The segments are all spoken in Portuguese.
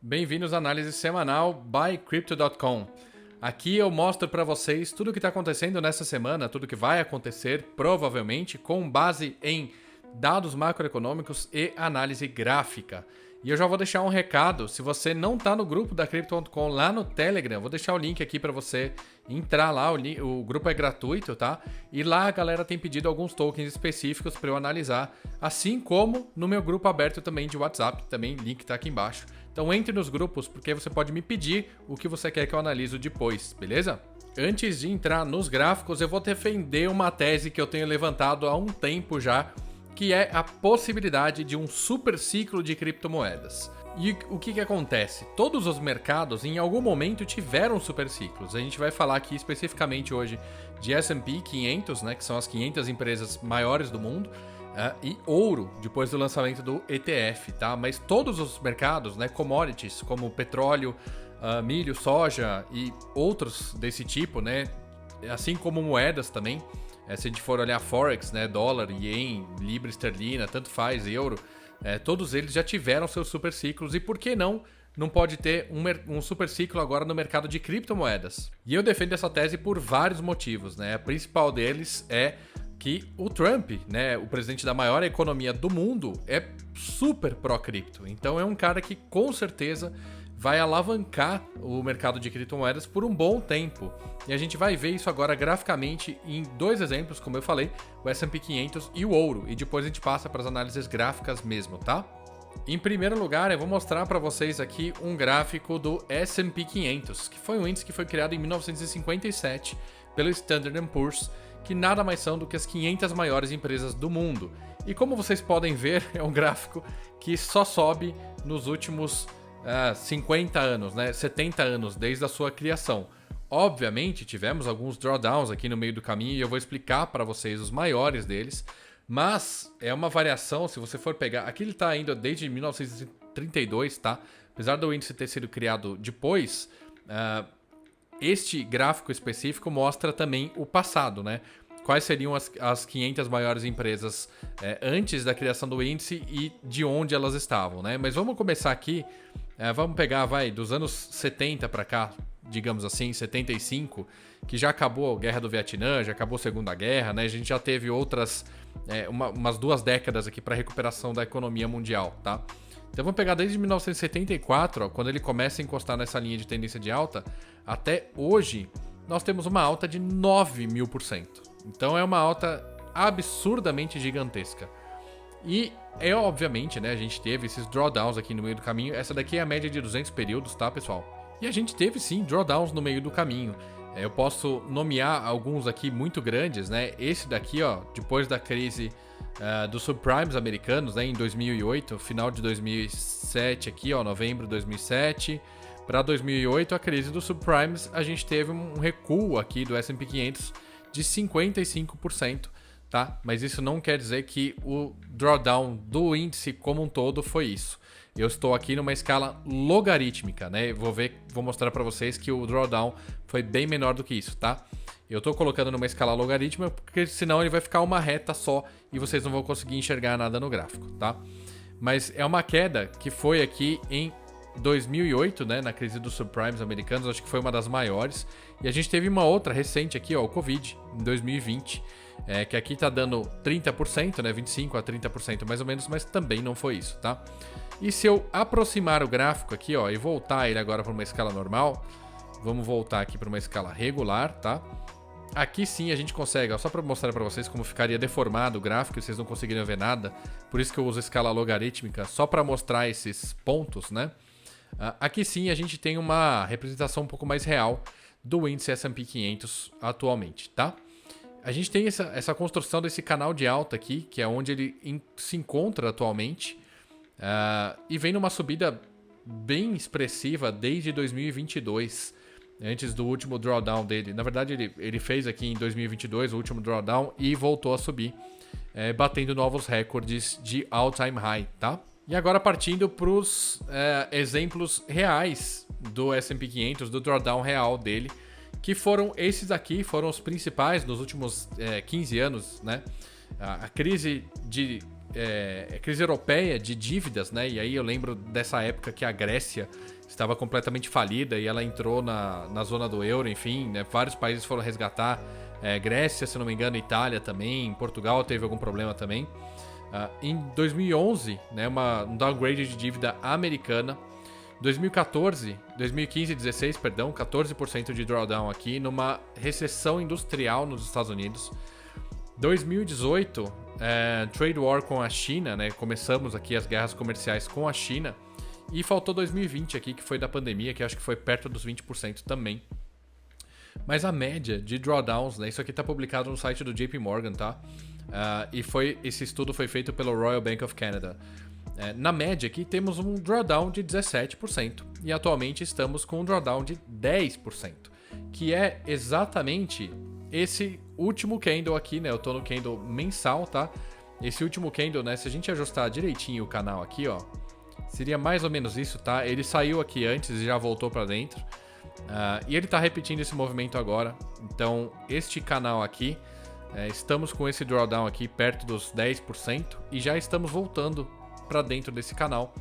Bem-vindos à análise semanal by Crypto.com. Aqui eu mostro para vocês tudo o que está acontecendo nessa semana, tudo o que vai acontecer, provavelmente, com base em dados macroeconômicos e análise gráfica. E eu já vou deixar um recado, se você não está no grupo da Crypto.com lá no Telegram, vou deixar o link aqui para você entrar lá, o grupo é gratuito, tá? E lá a galera tem pedido alguns tokens específicos para eu analisar, assim como no meu grupo aberto também de WhatsApp, também link está aqui embaixo. Então entre nos grupos, porque você pode me pedir o que você quer que eu analiso depois, beleza? Antes de entrar nos gráficos, eu vou defender uma tese que eu tenho levantado há um tempo já, que é a possibilidade de um super ciclo de criptomoedas. E o que acontece? Todos os mercados em algum momento tiveram super ciclos. A gente vai falar aqui especificamente hoje de S&P 500, né, que são as 500 empresas maiores do mundo, e ouro, depois do lançamento do ETF, tá? Mas todos os mercados, né, commodities, como petróleo, milho, soja e outros desse tipo, né, assim como moedas também, se a gente for olhar Forex, né, dólar, ien, libra esterlina, tanto faz, euro, todos eles já tiveram seus super ciclos e por que não pode ter um super ciclo agora no mercado de criptomoedas? E eu defendo essa tese por vários motivos, né? A principal deles é que o Trump, né, o presidente da maior economia do mundo, é super pró-cripto. Então é um cara que com certeza vai alavancar o mercado de criptomoedas por um bom tempo. E a gente vai ver isso agora graficamente em dois exemplos, como eu falei, o S&P 500 e o ouro. E depois a gente passa para as análises gráficas mesmo, tá? Em primeiro lugar, eu vou mostrar para vocês aqui um gráfico do S&P 500, que foi um índice que foi criado em 1957 pelo Standard & Poor's, que nada mais são do que as 500 maiores empresas do mundo. E como vocês podem ver, é um gráfico que só sobe nos últimos 50 anos, né? 70 anos desde a sua criação. Obviamente, tivemos alguns drawdowns aqui no meio do caminho e eu vou explicar para vocês os maiores deles, mas é uma variação, se você for pegar... Aqui ele está indo desde 1932, tá? Apesar do índice ter sido criado depois, este gráfico específico mostra também o passado, né? Quais seriam as 500 maiores empresas antes da criação do índice e de onde elas estavam, né? Mas vamos começar aqui, vamos pegar, dos anos 70 para cá, digamos assim, 75, que já acabou a Guerra do Vietnã, já acabou a Segunda Guerra, né? A gente já teve outras, umas 2 décadas aqui para recuperação da economia mundial, tá? Então vamos pegar desde 1974, ó, quando ele começa a encostar nessa linha de tendência de alta, até hoje nós temos uma alta de 9.000%. Então é uma alta absurdamente gigantesca. E obviamente, né, a gente teve esses drawdowns aqui no meio do caminho. Essa daqui é a média de 200 períodos, tá, pessoal? E a gente teve sim drawdowns no meio do caminho. Eu posso nomear alguns aqui muito grandes, né? Esse daqui, ó, depois da crise dos subprimes americanos, né, em 2008, final de 2007 aqui, ó, novembro de 2007, para 2008, a crise dos subprimes, a gente teve um recuo aqui do S&P 500 de 55%, tá? Mas isso não quer dizer que o drawdown do índice como um todo foi isso. Eu estou aqui numa escala logarítmica, né? Vou mostrar para vocês que o drawdown foi bem menor do que isso, tá? Eu estou colocando numa escala logarítmica porque senão ele vai ficar uma reta só e vocês não vão conseguir enxergar nada no gráfico, tá? Mas é uma queda que foi aqui em 2008, né, na crise dos subprimes americanos, acho que foi uma das maiores. E a gente teve uma outra recente aqui, ó, o Covid, em 2020, que aqui tá dando 30%, né, 25% a 30% mais ou menos, mas também não foi isso, tá? E se eu aproximar o gráfico aqui, ó, e voltar ele agora para uma escala normal, vamos voltar aqui para uma escala regular, tá? Aqui sim a gente consegue, ó, só para mostrar para vocês como ficaria deformado o gráfico, vocês não conseguiriam ver nada, por isso que eu uso a escala logarítmica, só para mostrar esses pontos, né? Aqui sim a gente tem uma representação um pouco mais real do índice S&P 500 atualmente, tá? A gente tem essa construção desse canal de alta aqui, que é onde ele se encontra atualmente, e vem numa subida bem expressiva desde 2022, antes do último drawdown dele. Na verdade, ele fez aqui em 2022 o último drawdown e voltou a subir, batendo novos recordes de all-time high, tá? E agora partindo para os exemplos reais do S&P 500, do drawdown real dele, que foram esses aqui, foram os principais nos últimos 15 anos, né? A crise de crise europeia de dívidas, né? E aí eu lembro dessa época que a Grécia estava completamente falida e ela entrou na zona do euro, enfim, né? Vários países foram resgatar. Grécia, se não me engano, Itália também, Portugal teve algum problema também. Em 2011, né, um downgrade de dívida americana. 2015 e 16, perdão, 14% de drawdown aqui, numa recessão industrial nos Estados Unidos. 2018, trade war com a China, né, começamos aqui as guerras comerciais com a China. E faltou 2020 aqui, que foi da pandemia, que acho que foi perto dos 20% também. Mas a média de drawdowns, né, isso aqui está publicado no site do JP Morgan, tá? E esse estudo foi feito pelo Royal Bank of Canada. Na média aqui temos um drawdown de 17% e atualmente estamos com um drawdown de 10%, que é exatamente esse último candle aqui, né? Eu tô no candle mensal, tá? Esse último candle, né? Se a gente ajustar direitinho o canal aqui, ó, seria mais ou menos isso, tá? Ele saiu aqui antes e já voltou para dentro. E ele tá repetindo esse movimento agora. Então, este canal aqui, estamos com esse drawdown aqui perto dos 10% e já estamos voltando para dentro desse canal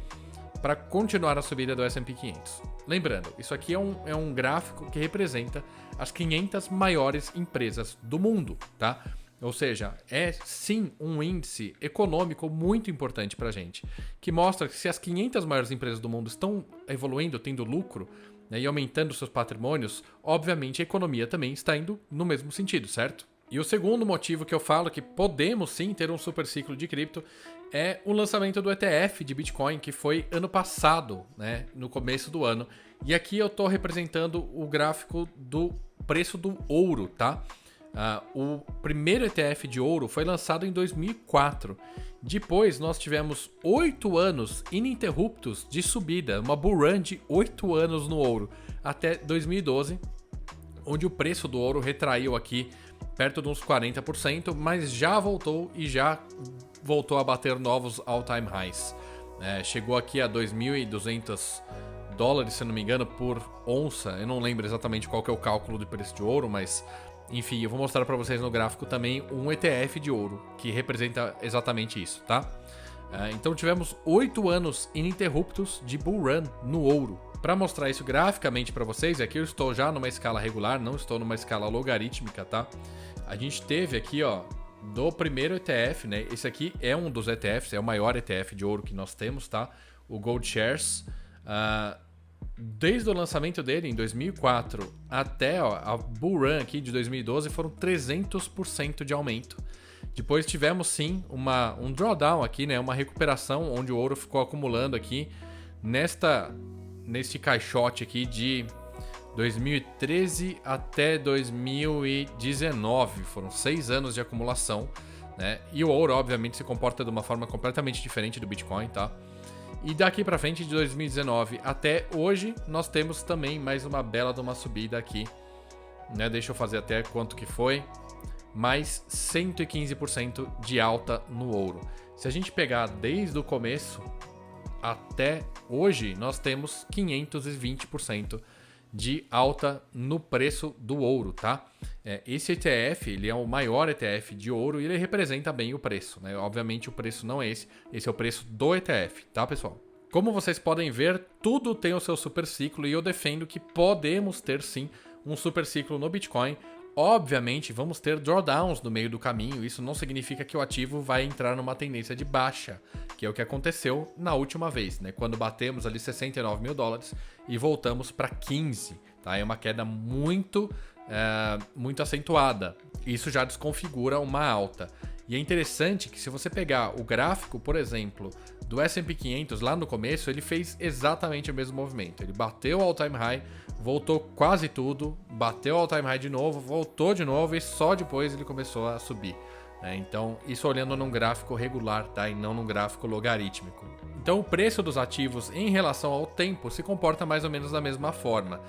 para continuar a subida do S&P 500. Lembrando, isso aqui é um gráfico que representa as 500 maiores empresas do mundo, tá? Ou seja, é sim um índice econômico muito importante para a gente, que mostra que se as 500 maiores empresas do mundo estão evoluindo, tendo lucro, né, e aumentando seus patrimônios, obviamente a economia também está indo no mesmo sentido, certo? E o segundo motivo que eu falo que podemos sim ter um super ciclo de cripto é o lançamento do ETF de Bitcoin, que foi ano passado, né, no começo do ano. E aqui eu estou representando o gráfico do preço do ouro, tá? O primeiro ETF de ouro foi lançado em 2004. Depois nós tivemos 8 anos ininterruptos de subida, uma bull run de 8 anos no ouro, até 2012, onde o preço do ouro retraiu aqui perto de uns 40%, mas já voltou a bater novos all-time highs. Chegou aqui a 2.200 dólares, se não me engano, por onça. Eu não lembro exatamente qual que é o cálculo de preço de ouro, mas enfim, eu vou mostrar para vocês no gráfico também um ETF de ouro, que representa exatamente isso, tá? Então tivemos 8 anos ininterruptos de bull run no ouro. Para mostrar isso graficamente para vocês, aqui eu estou já numa escala regular, não estou numa escala logarítmica, tá? A gente teve aqui, ó, do primeiro ETF, né? Esse aqui é um dos ETFs, é o maior ETF de ouro que nós temos, tá? O Gold Shares. Desde o lançamento dele em 2004 até a bull run aqui de 2012 foram 300% de aumento. Depois tivemos sim um drawdown aqui, né? Uma recuperação onde o ouro ficou acumulando aqui neste caixote aqui de 2013 até 2019. Foram 6 anos de acumulação, né? E o ouro, obviamente, se comporta de uma forma completamente diferente do Bitcoin, tá? E daqui para frente, de 2019 até hoje, nós temos também mais uma bela de uma subida aqui, né? Deixa eu fazer até quanto que foi. Mais 115% de alta no ouro. Se a gente pegar desde o começo até hoje, nós temos 520% de alta no preço do ouro, tá? Esse ETF, ele é o maior ETF de ouro e ele representa bem o preço, né? Obviamente o preço não é esse é o preço do ETF, tá, pessoal? Como vocês podem ver, tudo tem o seu super ciclo e eu defendo que podemos ter sim um super ciclo no Bitcoin. Obviamente, vamos ter drawdowns no meio do caminho, isso não significa que o ativo vai entrar numa tendência de baixa, que é o que aconteceu na última vez, né? Quando batemos ali 69 mil dólares e voltamos para 15, tá? É uma queda muito acentuada, isso já desconfigura uma alta. E é interessante que se você pegar o gráfico, por exemplo, do S&P 500 lá no começo, ele fez exatamente o mesmo movimento. Ele bateu o all-time high, voltou quase tudo, bateu o all-time high de novo, voltou de novo e só depois ele começou a subir. Então, isso olhando num gráfico regular, tá? E não num gráfico logarítmico. Então, o preço dos ativos em relação ao tempo se comporta mais ou menos da mesma forma.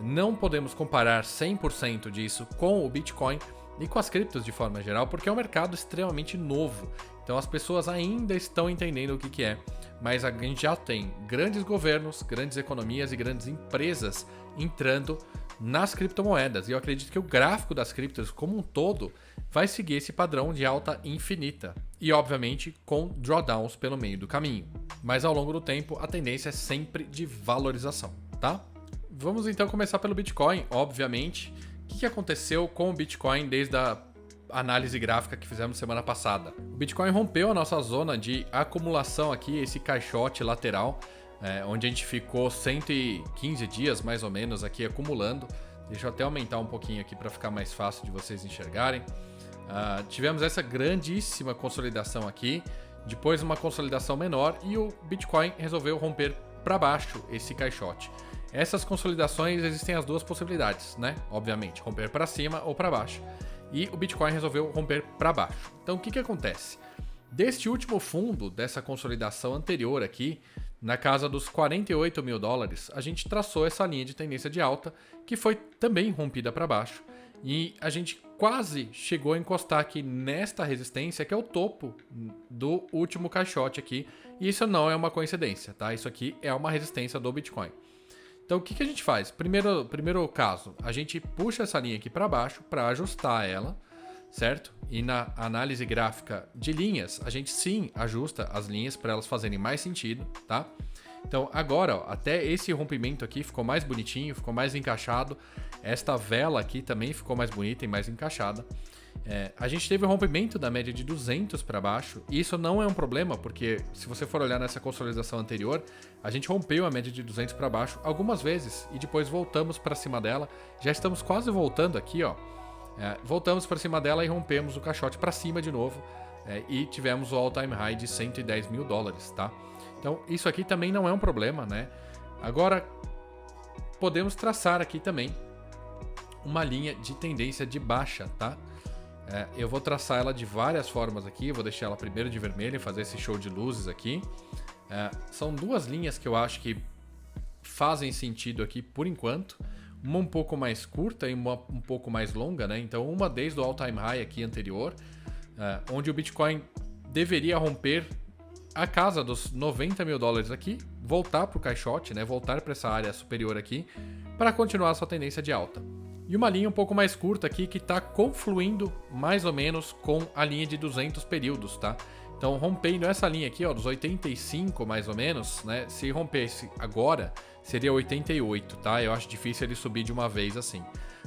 Não podemos comparar 100% disso com o Bitcoin e com as criptos de forma geral, porque é um mercado extremamente novo. Então as pessoas ainda estão entendendo o que é, mas a gente já tem grandes governos, grandes economias e grandes empresas entrando nas criptomoedas. E eu acredito que o gráfico das criptos como um todo vai seguir esse padrão de alta infinita. E obviamente com drawdowns pelo meio do caminho. Mas ao longo do tempo a tendência é sempre de valorização, tá? Vamos então começar pelo Bitcoin, obviamente. O que aconteceu com o Bitcoin desde a análise gráfica que fizemos semana passada? O Bitcoin rompeu a nossa zona de acumulação aqui, esse caixote lateral, onde a gente ficou 115 dias mais ou menos aqui acumulando. Deixa eu até aumentar um pouquinho aqui para ficar mais fácil de vocês enxergarem. Tivemos essa grandíssima consolidação aqui, depois uma consolidação menor e o Bitcoin resolveu romper para baixo esse caixote. Essas consolidações existem as duas possibilidades, né? Obviamente, romper para cima ou para baixo. E o Bitcoin resolveu romper para baixo. Então o que acontece? Deste último fundo, dessa consolidação anterior aqui, na casa dos 48 mil dólares, a gente traçou essa linha de tendência de alta, que foi também rompida para baixo. E a gente quase chegou a encostar aqui nesta resistência, que é o topo do último caixote aqui. E isso não é uma coincidência, tá? Isso aqui é uma resistência do Bitcoin. Então o que a gente faz? Primeiro caso, a gente puxa essa linha aqui para baixo para ajustar ela, certo? E na análise gráfica de linhas, a gente sim ajusta as linhas para elas fazerem mais sentido, tá? Então agora, ó, até esse rompimento aqui ficou mais bonitinho, ficou mais encaixado. Esta vela aqui também ficou mais bonita e mais encaixada. A gente teve o rompimento da média de 200 para baixo, e isso não é um problema, porque se você for olhar nessa consolidação anterior, a gente rompeu a média de 200 para baixo algumas vezes e depois voltamos para cima dela. Já estamos quase voltando aqui, ó. Voltamos para cima dela e rompemos o caixote para cima de novo, e tivemos o all-time high de 110 mil dólares, tá? Então isso aqui também não é um problema, né? Agora podemos traçar aqui também uma linha de tendência de baixa, tá? Eu vou traçar ela de várias formas aqui. Eu vou deixar ela primeiro de vermelho e fazer esse show de luzes aqui. São duas linhas que eu acho que fazem sentido aqui por enquanto. Uma um pouco mais curta e uma um pouco mais longa, né? Então uma desde o all-time high aqui anterior, onde o Bitcoin deveria romper a casa dos 90 mil dólares aqui, voltar para o caixote, né? Voltar para essa área superior aqui, para continuar a sua tendência de alta. E uma linha um pouco mais curta aqui que está confluindo mais ou menos com a linha de 200 períodos, tá? Então rompendo essa linha aqui, ó, dos 85 mais ou menos, né? Se rompesse agora, seria 88, tá? Eu acho difícil ele subir de uma vez assim.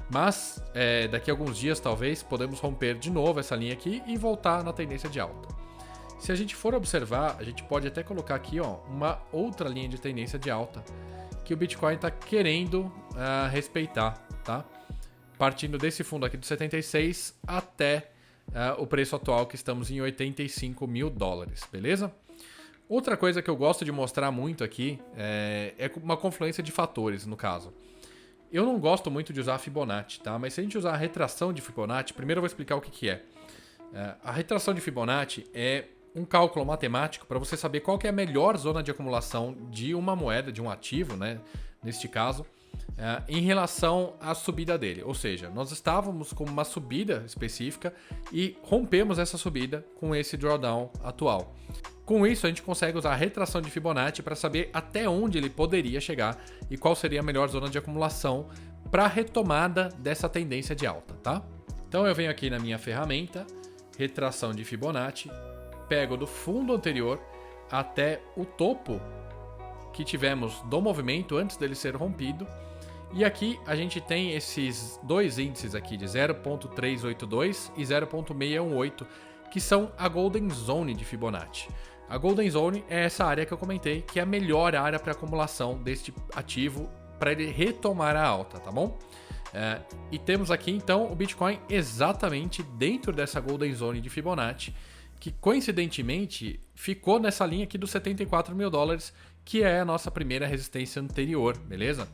Mas daqui a alguns dias talvez podemos romper de novo essa linha aqui e voltar na tendência de alta. Se a gente for observar, a gente pode até colocar aqui, ó, uma outra linha de tendência de alta que o Bitcoin está querendo respeitar, tá? Partindo desse fundo aqui de 76 até o preço atual, que estamos em 85 mil dólares, beleza? Outra coisa que eu gosto de mostrar muito aqui é uma confluência de fatores, no caso. Eu não gosto muito de usar Fibonacci, tá? Mas se a gente usar a retração de Fibonacci, primeiro eu vou explicar o que é. A retração de Fibonacci é um cálculo matemático para você saber qual que é a melhor zona de acumulação de uma moeda, de um ativo, né? Neste caso, em relação à subida dele. Ou seja, nós estávamos com uma subida específica e rompemos essa subida com esse drawdown atual. Com isso, a gente consegue usar a retração de Fibonacci para saber até onde ele poderia chegar e qual seria a melhor zona de acumulação para a retomada dessa tendência de alta, tá? Então eu venho aqui na minha ferramenta, retração de Fibonacci, pego do fundo anterior até o topo que tivemos do movimento antes dele ser rompido. E aqui a gente tem esses dois índices aqui de 0.382 e 0.618, que são a Golden Zone de Fibonacci. A Golden Zone é essa área que eu comentei, que é a melhor área para acumulação deste ativo para ele retomar a alta, tá bom? E temos aqui então o Bitcoin exatamente dentro dessa Golden Zone de Fibonacci, que coincidentemente ficou nessa linha aqui dos 74 mil dólares, que é a nossa primeira resistência anterior, beleza?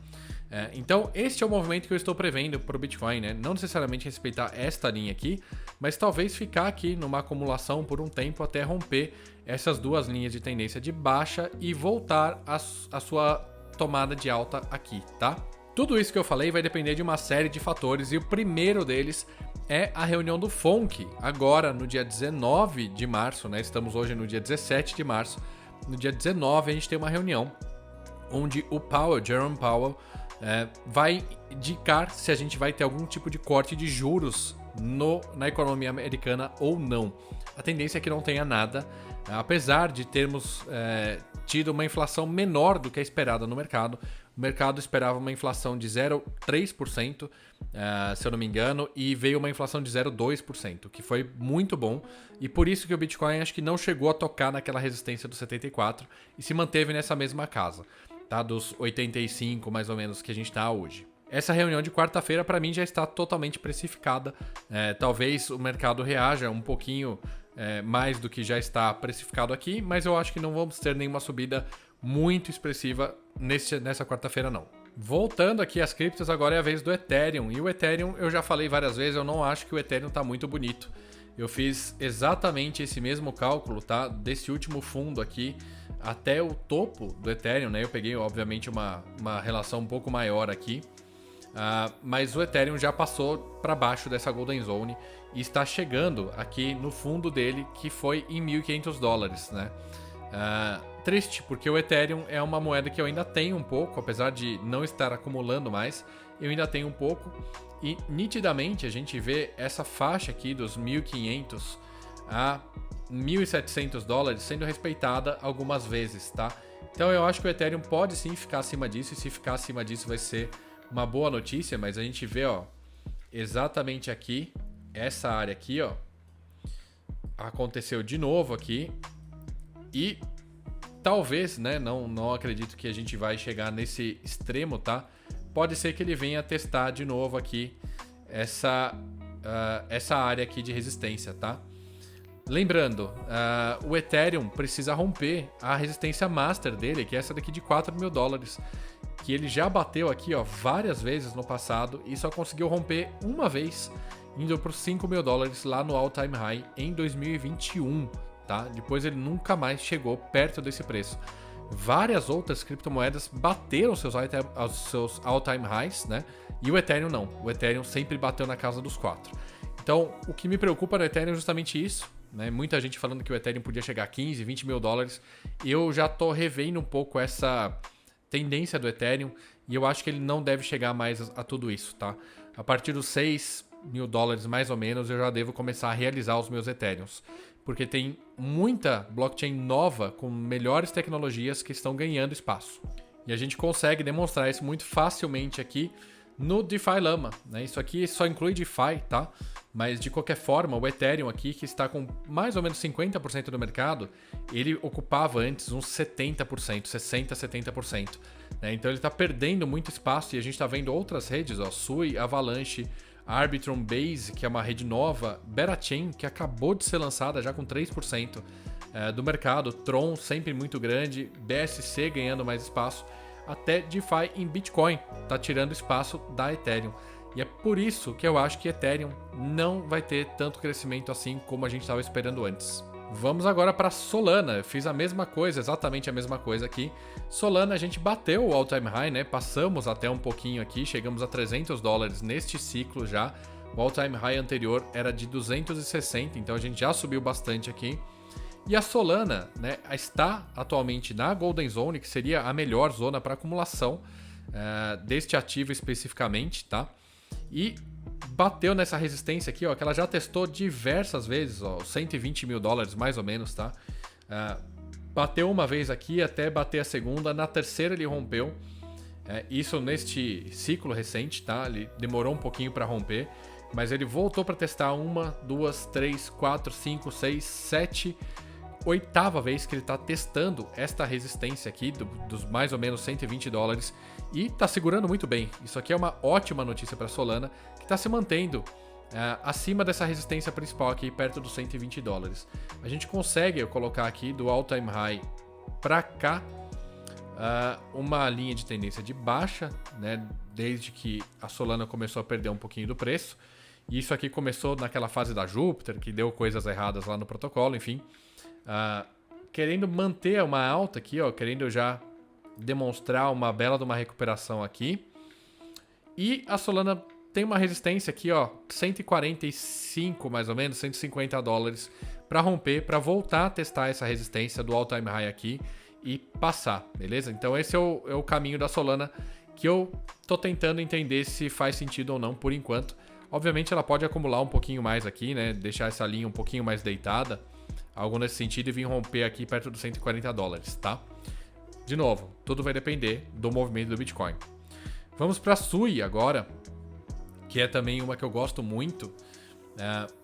Então este é o movimento que eu estou prevendo para o Bitcoin, né? Não necessariamente respeitar esta linha aqui, mas talvez ficar aqui numa acumulação por um tempo até romper essas duas linhas de tendência de baixa e voltar à sua tomada de alta aqui, tá? Tudo isso que eu falei vai depender de uma série de fatores e o primeiro deles é a reunião do FONC, agora no dia 19 de março, né? Estamos hoje no dia 17 de março. No dia 19 a gente tem uma reunião onde o Jerome Powell, vai indicar se a gente vai ter algum tipo de corte de juros na economia americana ou não. A tendência é que não tenha nada, apesar de termos tido uma inflação menor do que a esperada no mercado. O mercado esperava uma inflação de 0,3%, se eu não me engano, e veio uma inflação de 0,2%, que foi muito bom. E por isso que o Bitcoin acho que não chegou a tocar naquela resistência dos 74 e se manteve nessa mesma casa, tá? Dos 85 mais ou menos que a gente está hoje. Essa reunião de quarta-feira para mim já está totalmente precificada. Talvez o mercado reaja um pouquinho mais do que já está precificado aqui, mas eu acho que não vamos ter nenhuma subida muito expressiva nessa quarta-feira não. Voltando aqui às criptos, agora é a vez do Ethereum. E o Ethereum, eu já falei várias vezes, eu não acho que o Ethereum está muito bonito. Eu fiz exatamente esse mesmo cálculo, tá? Desse último fundo aqui até o topo do Ethereum, né? Eu peguei, obviamente, uma relação um pouco maior aqui. Mas o Ethereum já passou para baixo dessa Golden Zone e está chegando aqui no fundo dele, que foi em $1.500, né? Triste, porque o Ethereum é uma moeda que eu ainda tenho um pouco, apesar de não estar acumulando mais, eu ainda tenho um pouco. E nitidamente a gente vê essa faixa aqui dos 1.500 a $1.700 sendo respeitada algumas vezes, tá? Então eu acho que o Ethereum pode sim ficar acima disso, e se ficar acima disso vai ser uma boa notícia, mas a gente vê, ó, exatamente aqui, essa área aqui, ó, aconteceu de novo aqui e talvez, né, não acredito que a gente vai chegar nesse extremo, tá? Pode ser que ele venha testar de novo aqui essa área aqui de resistência, tá? Lembrando, o Ethereum precisa romper a resistência master dele, que é essa daqui de $4.000, que ele já bateu aqui, ó, várias vezes no passado e só conseguiu romper uma vez, indo para os $5.000 lá no all-time high em 2021, tá? Depois ele nunca mais chegou perto desse preço. Várias outras criptomoedas bateram seus all-time highs, né? E o Ethereum não. O Ethereum sempre bateu na casa dos 4. Então, o que me preocupa no Ethereum é justamente isso, né? Muita gente falando que o Ethereum podia chegar a 15, 20 mil dólares. Eu já tô revendo um pouco essa tendência do Ethereum e eu acho que ele não deve chegar mais a tudo isso, tá? A partir dos 6 mil dólares mais ou menos eu já devo começar a realizar os meus Ethereums, porque tem muita blockchain nova com melhores tecnologias que estão ganhando espaço. E a gente consegue demonstrar isso muito facilmente aqui no DeFi Llama, né? Isso aqui só inclui DeFi, tá? Mas de qualquer forma, o Ethereum aqui, que está com mais ou menos 50% do mercado, ele ocupava antes uns 70%, 60%, 70%. Né? Então ele está perdendo muito espaço e a gente está vendo outras redes, ó, Sui, Avalanche, Arbitrum Base, que é uma rede nova, Berachain, que acabou de ser lançada já com 3% do mercado, Tron sempre muito grande, BSC ganhando mais espaço, até DeFi em Bitcoin está tirando espaço da Ethereum. E é por isso que eu acho que Ethereum não vai ter tanto crescimento assim como a gente estava esperando antes. Vamos agora para Solana. Eu fiz a mesma coisa, exatamente a mesma coisa aqui. Solana, a gente bateu o all-time high, né? Passamos até um pouquinho aqui, chegamos a $300 neste ciclo já. O all-time high anterior era de 260, então a gente já subiu bastante aqui. E a Solana, né, está atualmente na Golden Zone, que seria a melhor zona para acumulação deste ativo especificamente, tá? E bateu nessa resistência aqui, ó, que ela já testou diversas vezes, ó, 120 mil dólares mais ou menos, tá? Bateu uma vez aqui até bater a segunda, na terceira ele rompeu. Isso neste ciclo recente, tá? Ele demorou um pouquinho para romper, mas ele voltou para testar uma, duas, três, quatro, cinco, seis, sete, oitava vez que ele está testando esta resistência aqui dos mais ou menos 120 dólares e está segurando muito bem. Isso aqui é uma ótima notícia para a Solana, que está se mantendo acima dessa resistência principal aqui, perto dos 120 dólares. A gente consegue colocar aqui do all-time high para cá uma linha de tendência de baixa, né, desde que a Solana começou a perder um pouquinho do preço. E isso aqui começou naquela fase da Júpiter, que deu coisas erradas lá no protocolo, enfim. Querendo manter uma alta aqui, ó, querendo já demonstrar uma bela de uma recuperação aqui. E a Solana tem uma resistência aqui, ó, 145 mais ou menos, 150 dólares para romper, para voltar a testar essa resistência do all-time high aqui e passar, beleza? Então esse é o caminho da Solana que eu tô tentando entender se faz sentido ou não por enquanto. Obviamente ela pode acumular um pouquinho mais aqui, né? Deixar essa linha um pouquinho mais deitada, algo nesse sentido, e vir romper aqui perto dos 140 dólares, tá? De novo, tudo vai depender do movimento do Bitcoin. Vamos para a Sui agora, que é também uma que eu gosto muito,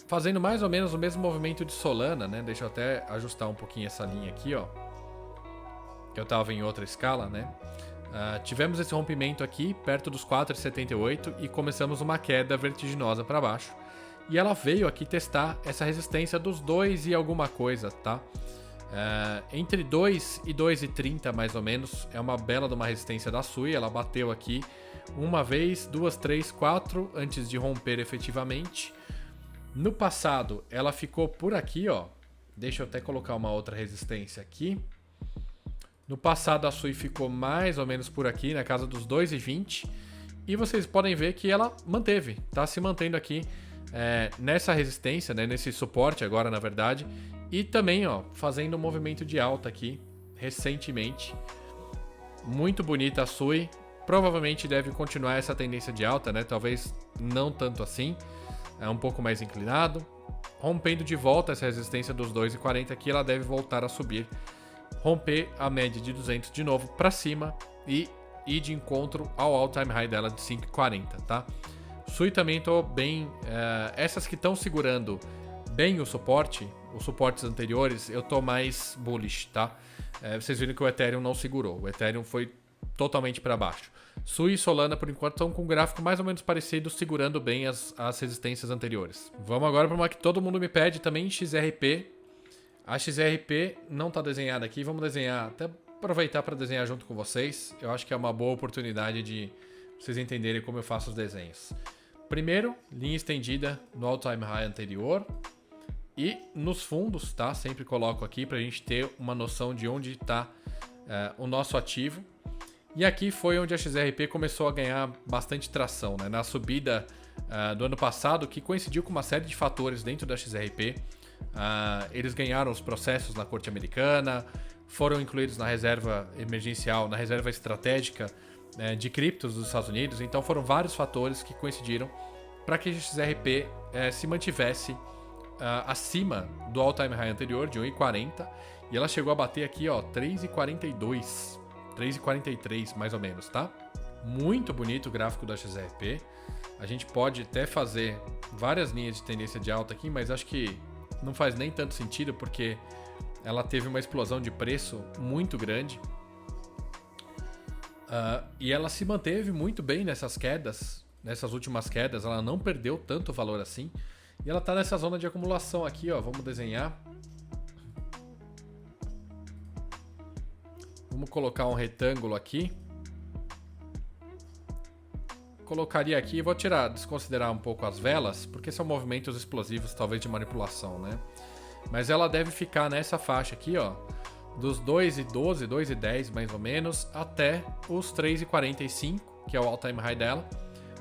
fazendo mais ou menos o mesmo movimento de Solana, né? Deixa eu até ajustar um pouquinho essa linha aqui, ó, que eu estava em outra escala, né? Tivemos esse rompimento aqui perto dos 4,78 e começamos uma queda vertiginosa para baixo. E ela veio aqui testar essa resistência dos 2 e alguma coisa, tá? Entre 2 e 2,30 mais ou menos, é uma bela de uma resistência da Sui. Ela bateu aqui uma vez, 2, 3, 4 antes de romper efetivamente. No passado ela ficou por aqui, ó. Deixa eu até colocar uma outra resistência aqui. No passado a Sui ficou mais ou menos por aqui, na casa dos 2,20. E vocês podem ver que ela manteve, tá se mantendo aqui nessa resistência, né, nesse suporte agora na verdade. E também, ó, fazendo um movimento de alta aqui recentemente. Muito bonita a Sui. Provavelmente deve continuar essa tendência de alta, né? Talvez não tanto assim. É um pouco mais inclinado. Rompendo de volta essa resistência dos 2,40 aqui, ela deve voltar a subir. Romper a média de 200 de novo para cima e ir de encontro ao all-time high dela de 5,40, tá? Sui também tô bem... essas que estão segurando bem o suporte, os suportes anteriores, eu tô mais bullish, tá? Vocês viram que o Ethereum não segurou. O Ethereum foi totalmente para baixo. Sui e Solana, por enquanto, estão com um gráfico mais ou menos parecido, segurando bem as resistências anteriores. Vamos agora para uma que todo mundo me pede também, XRP. A XRP não está desenhada aqui, vamos desenhar, até aproveitar para desenhar junto com vocês. Eu acho que é uma boa oportunidade de vocês entenderem como eu faço os desenhos. Primeiro, linha estendida no all-time high anterior. E nos fundos, tá? Sempre coloco aqui para a gente ter uma noção de onde está o nosso ativo. E aqui foi onde a XRP começou a ganhar bastante tração, né? Na subida do ano passado, que coincidiu com uma série de fatores dentro da XRP. Eles ganharam os processos na Corte Americana, foram incluídos na reserva emergencial, na reserva estratégica de criptos dos Estados Unidos. Então foram vários fatores que coincidiram para que a XRP se mantivesse acima do all-time high anterior, de 1,40, e ela chegou a bater aqui, ó, 3,42, 3,43 mais ou menos, tá? Muito bonito o gráfico da XRP. A gente pode até fazer várias linhas de tendência de alta aqui, mas acho que não faz nem tanto sentido, porque ela teve uma explosão de preço muito grande. E ela se manteve muito bem nessas quedas, nessas últimas quedas, ela não perdeu tanto valor assim. E ela está nessa zona de acumulação aqui, ó. Vamos desenhar. Vamos colocar um retângulo aqui. Colocaria aqui, vou desconsiderar um pouco as velas, porque são movimentos explosivos, talvez de manipulação, né? Mas ela deve ficar nessa faixa aqui, ó, dos 2,12, 2,10 mais ou menos, até os 3,45, que é o all-time high dela.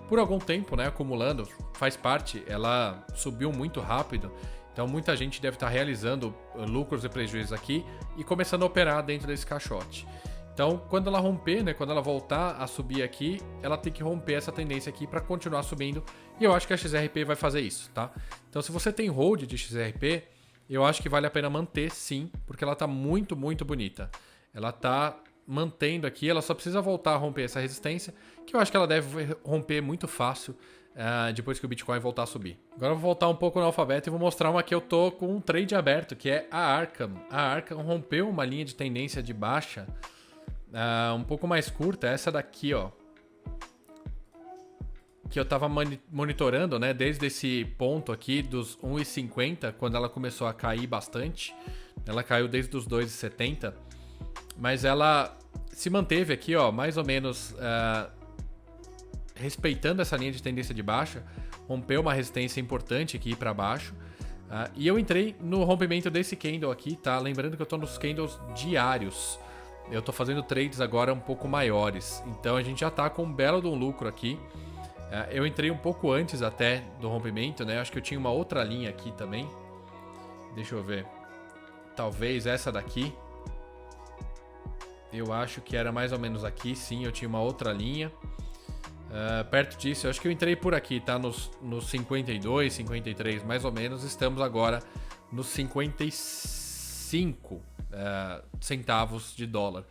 Por algum tempo, né, acumulando, faz parte, ela subiu muito rápido, então muita gente deve estar realizando lucros e prejuízos aqui e começando a operar dentro desse caixote. Então, quando ela romper, né, quando ela voltar a subir aqui, ela tem que romper essa tendência aqui para continuar subindo, e eu acho que a XRP vai fazer isso, tá? Então, se você tem hold de XRP, eu acho que vale a pena manter sim, porque ela está muito, muito bonita. Ela está mantendo aqui, ela só precisa voltar a romper essa resistência, que eu acho que ela deve romper muito fácil depois que o Bitcoin voltar a subir. Agora eu vou voltar um pouco no alfabeto e vou mostrar uma que eu tô com um trade aberto, que é a Arkham. A Arkham rompeu uma linha de tendência de baixa um pouco mais curta, essa daqui, ó, que eu tava monitorando, né, desde esse ponto aqui dos 1,50, quando ela começou a cair bastante. Ela caiu desde os 2,70, mas ela se manteve aqui, ó, mais ou menos respeitando essa linha de tendência de baixa, rompeu uma resistência importante aqui para baixo. E eu entrei no rompimento desse candle aqui, tá? Lembrando que eu tô nos candles diários. Eu tô fazendo trades agora um pouco maiores, então a gente já tá com um belo de um lucro aqui. Eu entrei um pouco antes até do rompimento, né? Acho que eu tinha uma outra linha aqui também. Deixa eu ver. Talvez essa daqui. Eu acho que era mais ou menos aqui, sim, eu tinha uma outra linha. Perto disso, eu acho que eu entrei por aqui, tá? Nos 52, 53, mais ou menos. Estamos agora nos 55 centavos de dólar.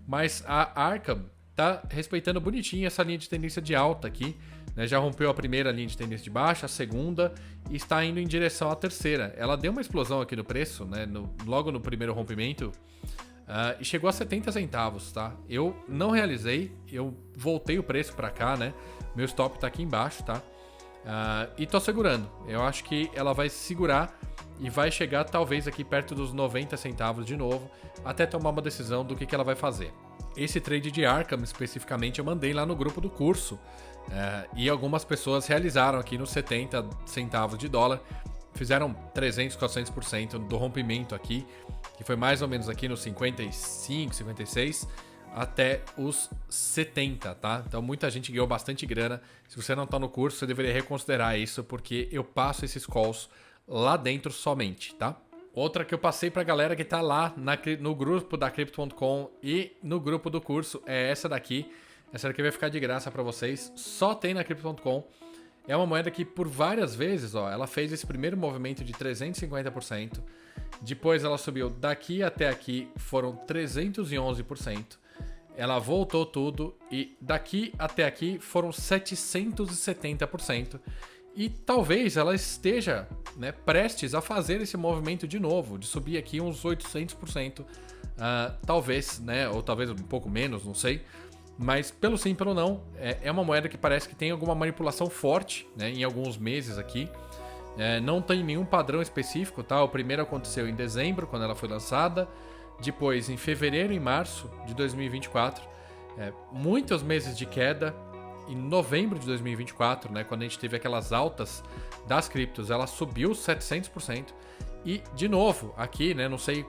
Mas a Arkham tá respeitando bonitinho essa linha de tendência de alta aqui, né? Já rompeu a primeira linha de tendência de baixa, a segunda, e está indo em direção à terceira. Ela deu uma explosão aqui no preço, né? Logo no primeiro rompimento, e chegou a 70 centavos, tá? Eu não realizei, eu voltei o preço para cá, né? Meu stop tá aqui embaixo, tá? E tô segurando. Eu acho que ela vai segurar e vai chegar talvez aqui perto dos 90 centavos de novo, até tomar uma decisão do que ela vai fazer. Esse trade de Arkham especificamente eu mandei lá no grupo do curso, e algumas pessoas realizaram aqui nos 70 centavos de dólar, fizeram 300, 400% do rompimento aqui, que foi mais ou menos aqui nos 55, 56 até os 70, tá? Então muita gente ganhou bastante grana. Se você não tá no curso, você deveria reconsiderar isso, porque eu passo esses calls lá dentro somente, tá? Outra que eu passei pra galera que tá lá no grupo da Crypto.com e no grupo do curso é essa daqui. Essa daqui vai ficar de graça pra vocês, só tem na Crypto.com. É uma moeda que por várias vezes, ó, ela fez esse primeiro movimento de 350%. Depois ela subiu daqui até aqui, foram 311%. Ela voltou tudo e daqui até aqui foram 770%. E talvez ela esteja, né, prestes a fazer esse movimento de novo, de subir aqui uns 800%. Talvez, né, ou talvez um pouco menos, não sei. Mas pelo sim, pelo não, é uma moeda que parece que tem alguma manipulação forte, né, em alguns meses aqui. Não tem nenhum padrão específico, tá? O primeiro aconteceu em dezembro, quando ela foi lançada. Depois, em fevereiro e março de 2024. Muitos meses de queda. Em novembro de 2024, né, quando a gente teve aquelas altas das criptos, ela subiu 700%. E, de novo, aqui, né, não sei,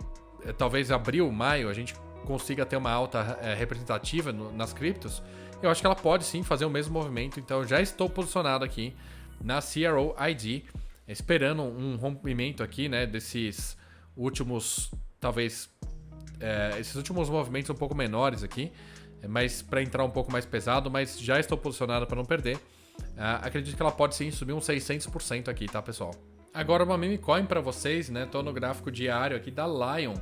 talvez abril, maio, a gente consiga ter uma alta representativa nas criptos. Eu acho que ela pode sim fazer o mesmo movimento. Então, eu já estou posicionado aqui na CRO-ID, esperando um rompimento aqui, né, desses últimos, talvez, esses últimos movimentos um pouco menores aqui, mas para entrar um pouco mais pesado, mas já estou posicionado para não perder. Acredito que ela pode sim subir uns 600% aqui, tá, pessoal? Agora uma meme coin para vocês, né? Tô no gráfico diário aqui da Lion.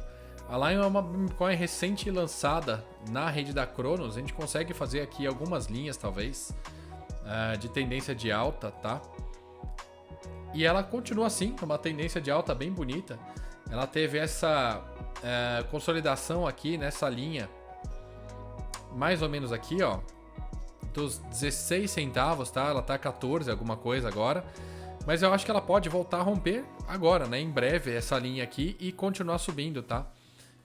A Lion é uma meme coin recente lançada na rede da Cronos. A gente consegue fazer aqui algumas linhas, talvez, de tendência de alta, tá? E ela continua assim, uma tendência de alta bem bonita. Ela teve essa consolidação aqui nessa linha, mais ou menos aqui, ó, dos 16 centavos, tá? Ela tá 14 alguma coisa agora, mas eu acho que ela pode voltar a romper agora, né? Em breve, essa linha aqui e continuar subindo, tá?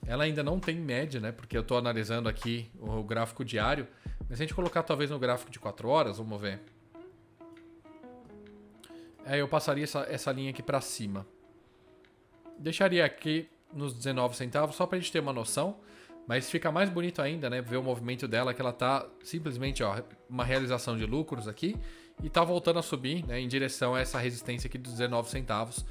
Ela ainda não tem média, né? Porque eu tô analisando aqui o gráfico diário, mas se a gente colocar talvez no gráfico de 4 horas, vamos ver. Eu passaria essa linha aqui pra cima. Deixaria aqui nos 19 centavos, só pra gente ter uma noção. Mas fica mais bonito ainda, né? Ver o movimento dela, que ela tá simplesmente, ó, uma realização de lucros aqui. E tá voltando a subir, né? Em direção a essa resistência aqui dos 19 centavos.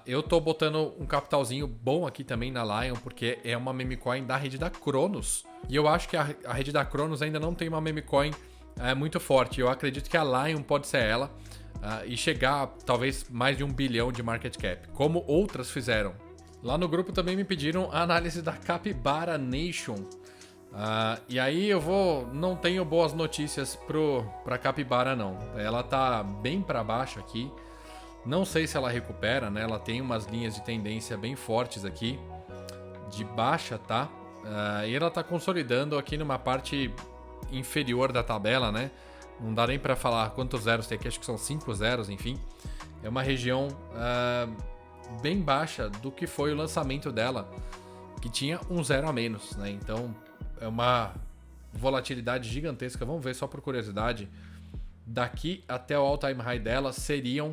Eu tô botando um capitalzinho bom aqui também na Lion, porque é uma meme coin da rede da Cronos. E eu acho que a rede da Cronos ainda não tem uma meme coin muito forte. Eu acredito que a Lion pode ser ela. E chegar a talvez mais de 1 bilhão de market cap, como outras fizeram. Lá no grupo também me pediram a análise da Capybara Nation. E aí não tenho boas notícias pra Capybara não. Ela tá bem para baixo aqui. Não sei se ela recupera, né? Ela tem umas linhas de tendência bem fortes aqui, de baixa, tá? E ela tá consolidando aqui numa parte inferior da tabela, né? Não dá nem para falar quantos zeros tem aqui, acho que são 5 zeros, enfim. É uma região bem baixa do que foi o lançamento dela, que tinha um zero a menos, né? Então é uma volatilidade gigantesca. Vamos ver só por curiosidade. Daqui até o all-time high dela seriam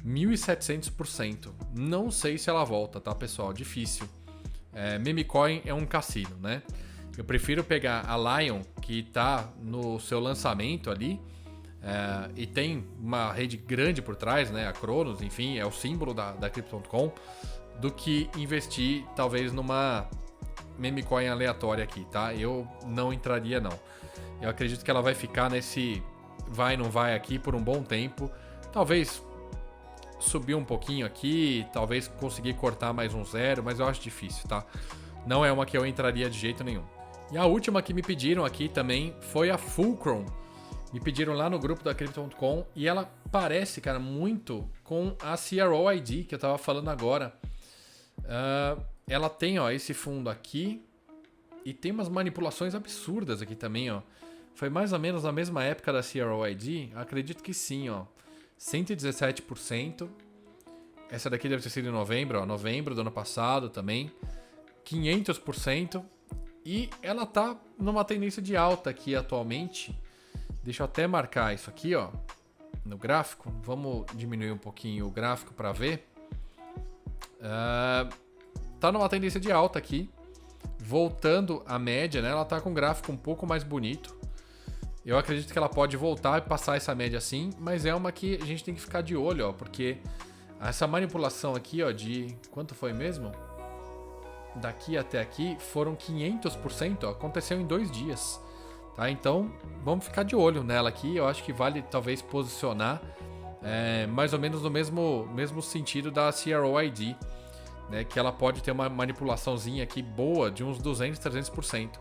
1.700%. Não sei se ela volta, tá, pessoal? Difícil. Meme coin é um cassino, né? Eu prefiro pegar a Lion, que tá no seu lançamento ali, e tem uma rede grande por trás, né? A Cronos, enfim, é o símbolo da Crypto.com, do que investir talvez numa meme coin aleatória aqui, tá? Eu não entraria não. Eu acredito que ela vai ficar nesse vai não vai aqui por um bom tempo. Talvez subir um pouquinho aqui, talvez conseguir cortar mais um zero, mas eu acho difícil, tá? Não é uma que eu entraria de jeito nenhum. E a última que me pediram aqui também foi a Fulcrum. Me pediram lá no grupo da Crypto.com e ela parece, cara, muito com a CRO-ID que eu tava falando agora. Ela tem, ó, esse fundo aqui e tem umas manipulações absurdas aqui também, ó. Foi mais ou menos na mesma época da CRO-ID? Acredito que sim, ó. 117%. Essa daqui deve ter sido em novembro, ó. Novembro do ano passado também. 500%. E ela tá numa tendência de alta aqui atualmente. Deixa eu até marcar isso aqui, ó, no gráfico. Vamos diminuir um pouquinho o gráfico para ver. Tá numa tendência de alta aqui. Voltando à média, né? Ela tá com um gráfico um pouco mais bonito. Eu acredito que ela pode voltar e passar essa média assim, mas é uma que a gente tem que ficar de olho, ó, porque essa manipulação aqui, ó, de quanto foi mesmo? Daqui até aqui foram 500%, ó, aconteceu em 2 dias, tá? Então vamos ficar de olho nela aqui. Eu acho que vale talvez posicionar mais ou menos no mesmo sentido da CRO-ID, né? Que ela pode ter uma manipulaçãozinha aqui boa de uns 200, 300%.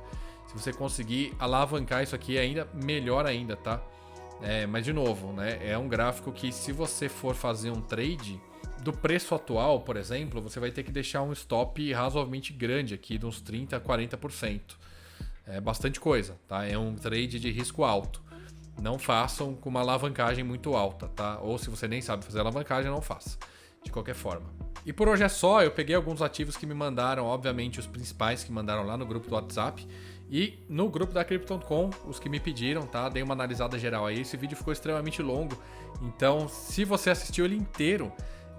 Se você conseguir alavancar isso aqui, ainda melhor ainda, tá? Mas de novo, né? É um gráfico que, se você for fazer um trade do preço atual, por exemplo, você vai ter que deixar um stop razoavelmente grande aqui, de uns 30% a 40%. É bastante coisa, tá? É um trade de risco alto. Não façam com uma alavancagem muito alta, tá? Ou se você nem sabe fazer alavancagem, não faça. De qualquer forma. E por hoje é só. Eu peguei alguns ativos que me mandaram, obviamente os principais que mandaram lá no grupo do WhatsApp. E no grupo da Crypto.com, os que me pediram, tá? Dei uma analisada geral aí. Esse vídeo ficou extremamente longo. Então, se você assistiu ele inteiro,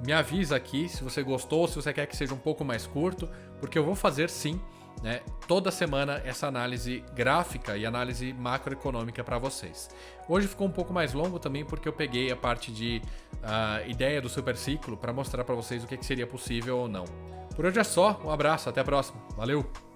me avisa aqui se você gostou, se você quer que seja um pouco mais curto, porque eu vou fazer sim, né, toda semana essa análise gráfica e análise macroeconômica para vocês. Hoje ficou um pouco mais longo também porque eu peguei a parte de ideia do super ciclo para mostrar para vocês o que seria possível ou não. Por hoje é só, um abraço, até a próxima, valeu!